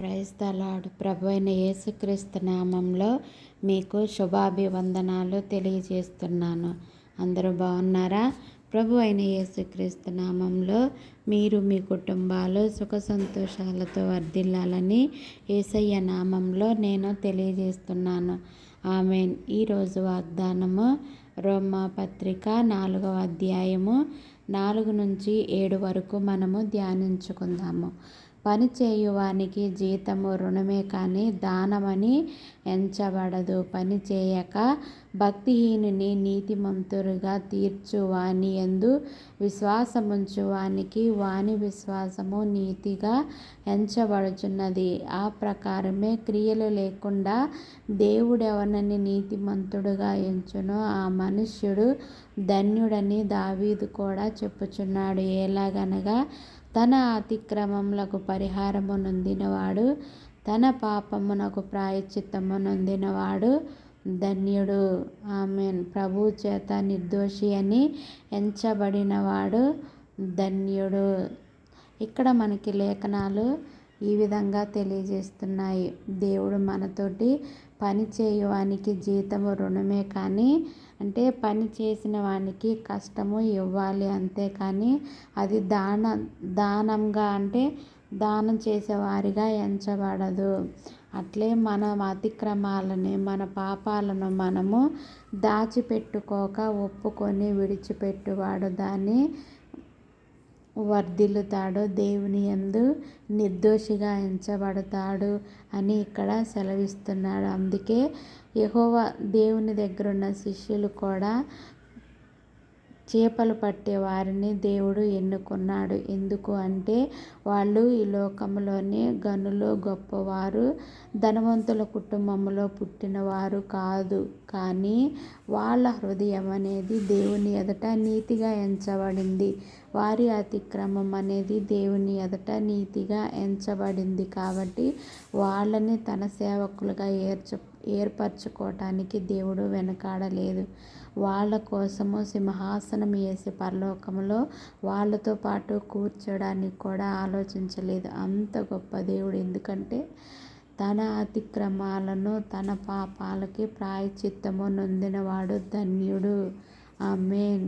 Praise the lord. ప్రభు అయిన యేసుక్రీస్తు నామంలో మీకు శుభాభివందనాలు తెలియజేస్తున్నాను. అందరూ బాగున్నారా? ప్రభు అయిన యేసుక్రీస్తు నామంలో మీరు మీ కుటుంబాలు సుఖ సంతోషాలతో వర్ధిల్లాలని యేసయ్య నామంలో నేను తెలియజేస్తున్నాను. ఆమేన్. ఈరోజు వాగ్దానము రోమా పత్రిక 4వ అధ్యాయము 4 నుంచి 7 వరకు మనము ధ్యానించుకుందాము. పని చేయువానికి జీతము రుణమే కానీ దానమని ఎంచబడదు. పని చేయక భక్తిహీనుని నీతిమంతురుగా తీర్చు వాని యందు విశ్వాసముంచు వానికి వాని విశ్వాసము నీతిగా ఎంచబడుచున్నది. ఆ ప్రకారమే క్రియలు లేకుండా దేవుడెవరిని నీతిమంతుడుగా ఎంచునో ఆ మనుష్యుడు ధన్యుడని దావీదు కూడా చెప్పుచున్నాడు. ఎలాగనగా తన అతిక్రమములకు పరిహారము నొందినవాడు, తన పాపమునకు ప్రాయశ్చిత్తము నొందినవాడు ధన్యుడు. ఆమేన్. ప్రభు చేత నిర్దోషి అని ఎంచబడినవాడు ధన్యుడు. ఇక్కడ మనకి లేఖనాలు ఈ విధంగా తెలియజేస్తున్నాయి. దేవుడు మనతోటి పని చేయువానికి జీతము రుణమే కానీ, అంటే పని చేసిన వానికి కష్టము ఇవ్వాలి, అంతేకాని అది దానంగా అంటే దానం చేసేవారిగా ఎంచబడదు. అట్లే మన అతిక్రమాలని మన పాపాలను మనము దాచిపెట్టుకోక ఒప్పుకొని విడిచిపెట్టువాడు దాన్ని వర్ధిల్లుతాడు, దేవుని యందు నిర్దోషిగా ఎంచబడతాడు అని ఇక్కడ సెలవిస్తున్నాడు. అందుకే యెహోవా దేవుని దగ్గర ఉన్న శిష్యులు కూడా చేపలు పట్టే వారిని దేవుడు ఎన్నుకున్నాడు. ఎందుకు అంటే వాళ్ళు ఈ లోకంలోనే గనులు, గొప్పవారు, ధనవంతుల కుటుంబంలో పుట్టినవారు కాదు. కానీ వాళ్ళ హృదయం అనేది దేవుని ఎదుట నీతిగా ఎంచబడింది. వారి అతిక్రమం అనేది దేవుని ఎదుట నీతిగా ఎంచబడింది. కాబట్టి వాళ్ళని తన సేవకులుగా ఏర్పరచుకోవటానికి దేవుడు వెనకాడలేదు. వాళ్ళ కోసము సింహాసనం వేసి పరలోకంలో వాళ్ళతో పాటు కూర్చోడానికి కూడా ఆలోచించలేదు. అంత గొప్ప దేవుడు. ఎందుకంటే తన అతిక్రమాలను తన పాపాలకి ప్రాయశ్చిత్తము నొందినవాడు ధన్యుడు. ఆమేన్.